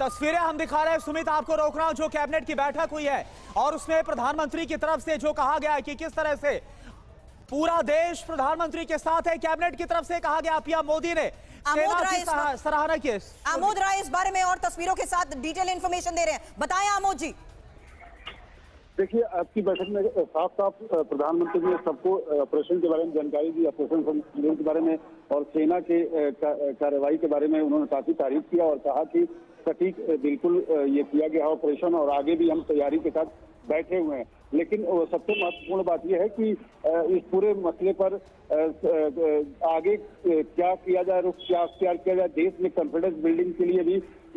तस्वीरें हम दिखा रहे हैं। सुमित, आपको रोक रहा हूं। जो कैबिनेट की बैठक हुई है और उसमें प्रधानमंत्री की तरफ से जो कहा गया है कि किस तरह से पूरा देश प्रधानमंत्री के साथ है, कैबिनेट की तरफ से कहा गया, पीएम मोदी ने सेना की सराहना की। आमोद राय इस बारे में और तस्वीरों के साथ डिटेल इंफॉर्मेशन दे रहे हैं, बताएं आमोद जी। देखिए, आपकी बैठक में साफ साफ प्रधानमंत्री ने सबको ऑपरेशन के बारे में जानकारी दी, ऑपरेशन के बारे में और सेना के कार्रवाई के बारे में उन्होंने काफी तारीफ किया और कहा कि सटीक बिल्कुल ये किया गया ऑपरेशन और आगे भी हम तैयारी के साथ बैठे हुए हैं। लेकिन सबसे महत्वपूर्ण बात यह है कि इस पूरे मसले पर आगे क्या किया जाए, रुख क्या अख्तियार किया जाए। देश में कॉन्फिडेंस बिल्डिंग के लिए भी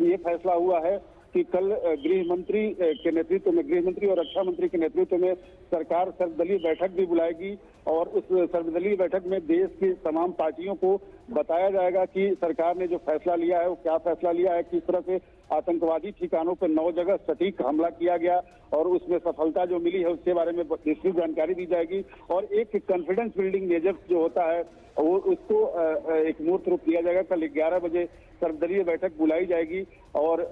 ये फैसला हुआ है कि कल गृह मंत्री के नेतृत्व में, गृह मंत्री और रक्षा मंत्री के नेतृत्व में सरकार सर्वदलीय बैठक भी बुलाएगी और उस सर्वदलीय बैठक में देश की तमाम पार्टियों को बताया जाएगा कि सरकार ने जो फैसला लिया है वो क्या फैसला लिया है, किस तरह से आतंकवादी ठिकानों पर 9 जगह सटीक हमला किया गया और उसमें सफलता जो मिली है उसके बारे में विस्तृत जानकारी दी जाएगी। और एक कॉन्फिडेंस बिल्डिंग मेजर जो होता है वो उसको एक मूर्त रूप दिया जाएगा। कल 11 बजे सर्वदलीय बैठक बुलाई जाएगी और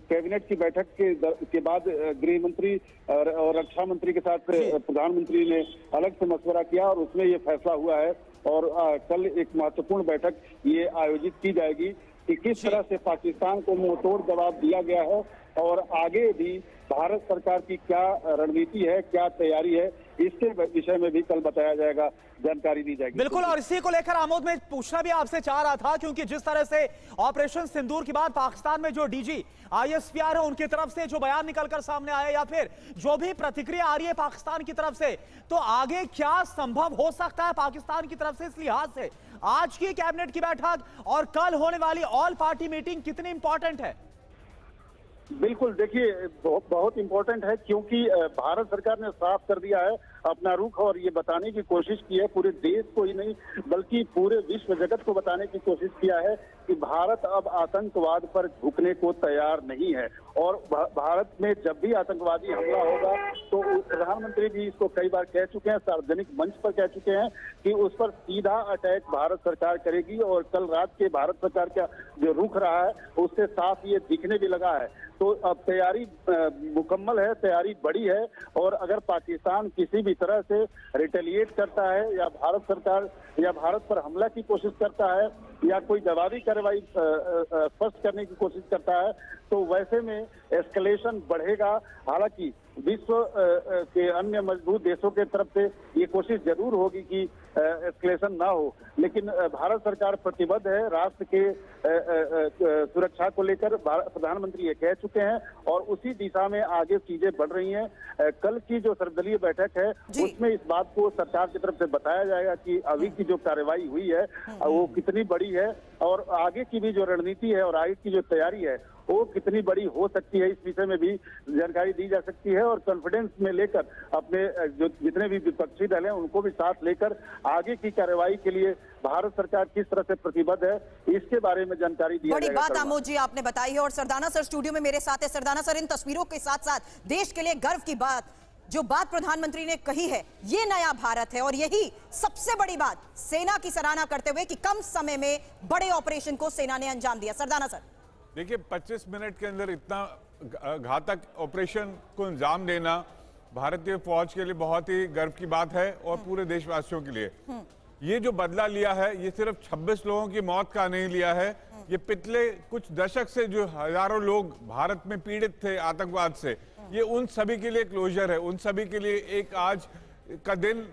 कैबिनेट की बैठक के बाद गृह मंत्री और रक्षा मंत्री के साथ प्रधानमंत्री ने अलग से मशवरा किया और उसमें ये फैसला हुआ है। और कल एक महत्वपूर्ण बैठक ये आयोजित की जाएगी कि किस तरह से पाकिस्तान को मुंहतोड़ जवाब दिया गया है और आगे भी भारत सरकार की क्या रणनीति है, क्या तैयारी है, इसके विषय में भी कल बताया जाएगा, जानकारी दी जाएगी। बिल्कुल, और इसी को लेकर आमोद में पूछना भी आपसे चाह रहा था, क्योंकि जिस तरह से ऑपरेशन सिंदूर के बाद पाकिस्तान में जो डीजी आईएसपीआर है उनकी तरफ से जो बयान निकलकर सामने आया या फिर जो भी प्रतिक्रिया आ रही है पाकिस्तान की तरफ से, तो आगे क्या संभव हो सकता है पाकिस्तान की तरफ से? इस लिहाज से आज की कैबिनेट की बैठक और कल होने वाली ऑल पार्टी मीटिंग कितनी इंपॉर्टेंट है? बिल्कुल, देखिए बहुत इंपॉर्टेंट है क्योंकि भारत सरकार ने साफ कर दिया है अपना रुख और ये बताने की कोशिश की है, पूरे देश को ही नहीं बल्कि पूरे विश्व जगत को बताने की कोशिश किया है कि भारत अब आतंकवाद पर झुकने को तैयार नहीं है। और भारत में जब भी आतंकवादी हमला होगा तो प्रधानमंत्री भी इसको कई बार कह चुके हैं, सार्वजनिक मंच पर कह चुके हैं कि उस पर सीधा अटैक भारत सरकार करेगी। और कल रात के भारत सरकार का जो रुख रहा है उससे साफ ये दिखने भी लगा है। तो अब तैयारी मुकम्मल है, तैयारी बड़ी है और अगर पाकिस्तान किसी भी तरह से रिटेलिएट करता है या भारत सरकार या भारत पर हमला की कोशिश करता है या कोई जवाबी कार्रवाई स्पष्ट करने की कोशिश करता है तो वैसे में एस्केलेशन बढ़ेगा। हालांकि विश्व के अन्य मजबूत देशों के तरफ से ये कोशिश जरूर होगी कि एस्केलेशन ना हो, लेकिन भारत सरकार प्रतिबद्ध है राष्ट्र के सुरक्षा को लेकर। प्रधानमंत्री ये कह चुके हैं और उसी दिशा में आगे चीजें बढ़ रही हैं। कल की जो सर्वदलीय बैठक है उसमें इस बात को सरकार की तरफ से बताया जाएगा कि अभी की जो कार्रवाई हुई है वो कितनी बड़ी है और आगे की भी जो रणनीति है और आगे की जो तैयारी है वो कितनी बड़ी हो सकती है, इस विषय में भी जानकारी दी जा सकती है। और कॉन्फिडेंस में लेकर अपने जो जितने भी विपक्षी दल हैं उनको भी साथ लेकर आगे की कार्रवाई के लिए भारत सरकार किस तरह से प्रतिबद्ध है इसके बारे में जानकारी दी बड़ी बात आमोद जी आपने बताई है। और सरदाना सर स्टूडियो में मेरे साथ है। सरदाना सर, इन तस्वीरों के साथ साथ देश के लिए गर्व की बात, जो बात प्रधानमंत्री ने कही है, ये नया भारत है और यही सबसे बड़ी बात, सेना की सराहना करते हुए कि कम समय में बड़े ऑपरेशन को सेना ने अंजाम दिया। सरदाना सर, देखिए 25 मिनट के अंदर इतना घातक ऑपरेशन को अंजाम देना भारतीय फौज के लिए बहुत ही गर्व की बात है और पूरे देशवासियों के लिए। ये जो बदला लिया है ये सिर्फ 26 लोगों की मौत का नहीं लिया है, ये पिछले कुछ दशक से जो हजारों लोग भारत में पीड़ित थे आतंकवाद से, ये उन सभी के लिए क्लोजर है, उन सभी के लिए एक आज का दिन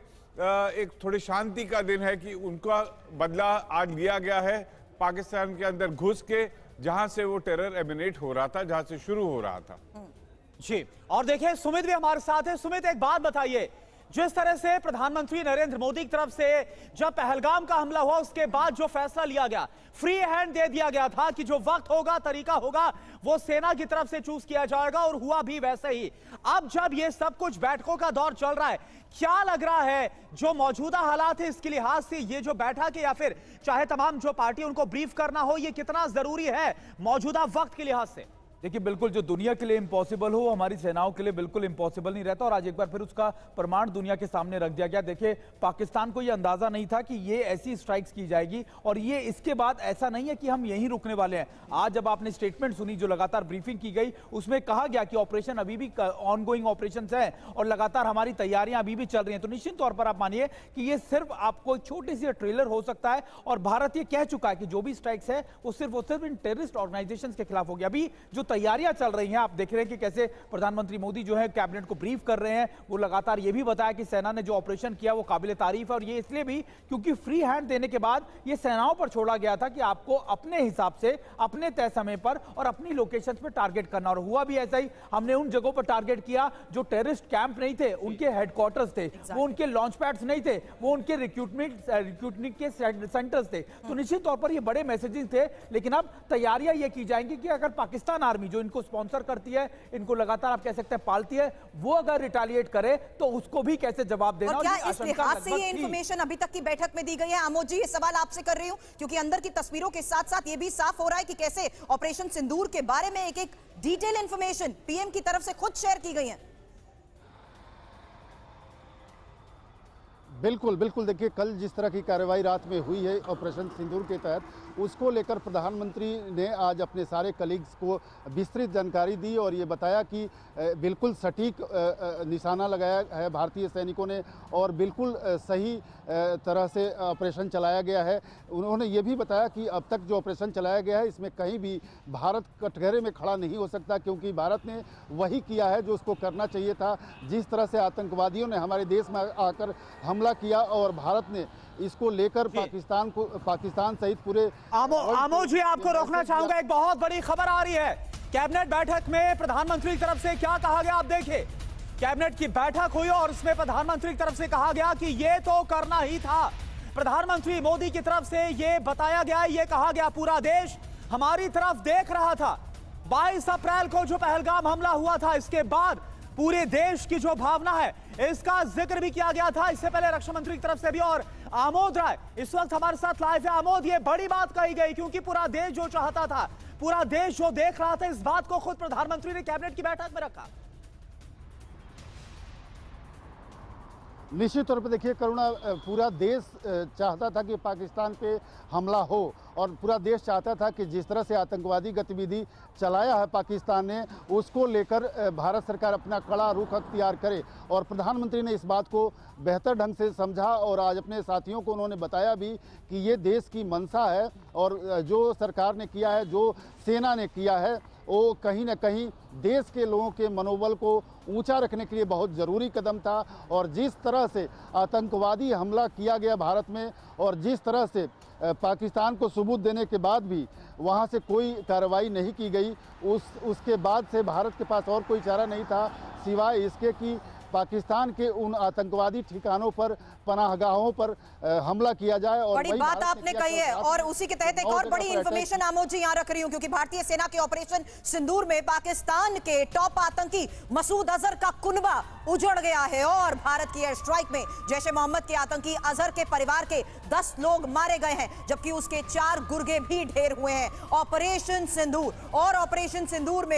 एक थोड़ी शांति का दिन है कि उनका बदला आज लिया गया है पाकिस्तान के अंदर घुस के, जहां से वो टेरर एमिनेट हो रहा था, जहां से शुरू हो रहा था। जी, और देखिए सुमित भी हमारे साथ है। सुमित, एक बात बताइए, जिस तरह से प्रधानमंत्री नरेंद्र मोदी की तरफ से जब पहलगाम का हमला हुआ उसके बाद जो फैसला लिया गया, फ्री हैंड दे दिया गया था कि जो वक्त होगा, तरीका होगा, वो सेना की तरफ से चूज किया जाएगा और हुआ भी वैसे ही। अब जब ये सब कुछ बैठकों का दौर चल रहा है, क्या लग रहा है जो मौजूदा हालात है इसके लिहाज से ये जो बैठक है या फिर चाहे तमाम जो पार्टी उनको ब्रीफ करना हो, ये कितना जरूरी है मौजूदा वक्त के लिहाज से? देखिए बिल्कुल, जो दुनिया के लिए इम्पॉसिबल हो वो हमारी सेनाओं के लिए बिल्कुल इम्पॉसिबल नहीं रहता, और आज एक बार फिर उसका प्रमाण दुनिया के सामने रख दिया गया। देखिए पाकिस्तान को ये अंदाजा नहीं था कि ये ऐसी स्ट्राइक्स की जाएगी, और ये इसके बाद ऐसा नहीं है कि हम यहीं रुकने वाले हैं। आज जब आपने स्टेटमेंट सुनी, जो लगातार ब्रीफिंग की गई, उसमें कहा गया कि ऑपरेशन अभी भी ऑनगोइंग ऑपरेशन है और लगातार हमारी तैयारियां अभी भी चल रही हैं। तो निश्चित तौर पर आप मानिए कि ये सिर्फ आपको एक छोटी सी ट्रेलर हो सकता है, और भारत ये कह चुका है कि जो भी स्ट्राइक्स है वो सिर्फ इन टेररिस्ट ऑर्गेनाइजेशंस के खिलाफ होगी। अभी जो तैयारियां चल रही हैं, आप देख रहे हैं कि कैसे प्रधानमंत्री मोदी जो है कैबिनेट को ब्रीफ कर रहे हैं। वो लगातार ये भी बताया कि सेना ने जो ऑपरेशन किया वो काबिले तारीफ है, और ये इसलिए भी क्योंकि फ्री हैंड देने के बाद ये सेनाओं पर छोड़ा गया था कि आपको अपने हिसाब से अपने तय समय पर और अपनी लोकेशन पर टारगेट करना, और हुआ भी ऐसा ही। हमने उन जगहों पर टारगेट किया जो टेररिस्ट कैंप नहीं थे, उनके हेडक्वार्टर्स थे, वो उनके लॉन्च पैड्स नहीं थे, वो उनके रिक्रूटमेंट के सेंटर्स थे। तो निश्चित तौर पर ये बड़े मैसेजेस थे, लेकिन अब तैयारियां ये की जाएंगी कि अगर पाकिस्तान आर्मी जो इनको स्पॉन्सर करती है, इनको लगातार आप कह सकते हैं पालती है, वो अगर रिटालिएट करे तो उसको भी कैसे जवाब देना। और क्या इस लिहाज से ये इंफॉर्मेशन अभी तक की बैठक में दी गई है? आमोद जी, ये सवाल आपसे कर रही हूं क्योंकि अंदर की तस्वीरों के साथ साथ ये भी साफ हो रहा है कि कैसे ऑपरेशन सिंदूर के बारे में एक एक डिटेल इंफॉर्मेशन पीएम की तरफ से खुद शेयर की गई है। बिल्कुल बिल्कुल, देखिए कल जिस तरह की कार्रवाई रात में हुई है ऑपरेशन सिंदूर के तहत, उसको लेकर प्रधानमंत्री ने आज अपने सारे कलीग्स को विस्तृत जानकारी दी और ये बताया कि बिल्कुल सटीक निशाना लगाया है भारतीय सैनिकों ने और बिल्कुल सही तरह से ऑपरेशन चलाया गया है। उन्होंने ये भी बताया कि अब तक जो ऑपरेशन चलाया गया है इसमें कहीं भी भारत कटघरे में खड़ा नहीं हो सकता, क्योंकि भारत ने वही किया है जो उसको करना चाहिए था। जिस तरह से आतंकवादियों ने हमारे देश में आकर हमला किया और भारत ने इसको लेकर पाकिस्तान सहित पूरे आमोद जी, आपको रोकना चाहूंगा, एक बहुत बड़ी खबर आ रही है। कैबिनेट बैठक में प्रधानमंत्री की तरफ से क्या कहा गया, आप देखिए। कैबिनेट की बैठक हुई और उसमें प्रधानमंत्री की तरफ से कहा गया कि ये तो करना ही था। प्रधानमंत्री मोदी की तरफ से ये बताया गया, ये कहा गया पूरा देश हमारी तरफ देख रहा था। 22 अप्रैल को जो पहलगाम हमला हुआ था, इसके बाद पूरे देश की जो भावना है इसका जिक्र भी किया गया था, इससे पहले रक्षा मंत्री की तरफ से भी। और आमोद राय इस वक्त हमारे साथ लाइव है। आमोद, ये बड़ी बात कही गई क्योंकि पूरा देश जो चाहता था, पूरा देश जो देख रहा था, इस बात को खुद प्रधानमंत्री ने कैबिनेट की बैठक में रखा। निश्चित तौर पर देखिए करुणा, पूरा देश चाहता था कि पाकिस्तान पे हमला हो और पूरा देश चाहता था कि जिस तरह से आतंकवादी गतिविधि चलाया है पाकिस्तान ने, उसको लेकर भारत सरकार अपना कड़ा रुख अख्तियार करे। और प्रधानमंत्री ने इस बात को बेहतर ढंग से समझा और आज अपने साथियों को उन्होंने बताया भी कि ये देश की मंशा है और जो सरकार ने किया है, जो सेना ने किया है, वो कहीं ना कहीं देश के लोगों के मनोबल को ऊंचा रखने के लिए बहुत ज़रूरी कदम था। और जिस तरह से आतंकवादी हमला किया गया भारत में और जिस तरह से पाकिस्तान को सबूत देने के बाद भी वहाँ से कोई कार्रवाई नहीं की गई, उसके बाद से भारत के पास और कोई चारा नहीं था सिवाय इसके कि पाकिस्तान के उन आतंकवादी ठिकानों पर, पनाहगाहों पर हमला किया जाए। और बड़ी बात आपने कही है और उसी के तहत एक और बड़ी इंफॉर्मेशन आमोद जी यहाँ रख रही हूँ, क्योंकि भारतीय सेना के ऑपरेशन सिंदूर में पाकिस्तान के टॉप आतंकी मसूद अजहर का कुनबा उजड़ गया है और भारत की एयर स्ट्राइक में जैश ए मोहम्मद के आतंकी अजहर के परिवार के 10 लोग मारे गए हैं, जबकि उसके 4 गुर्गे भी ढेर हुए हैं। ऑपरेशन सिंदूर में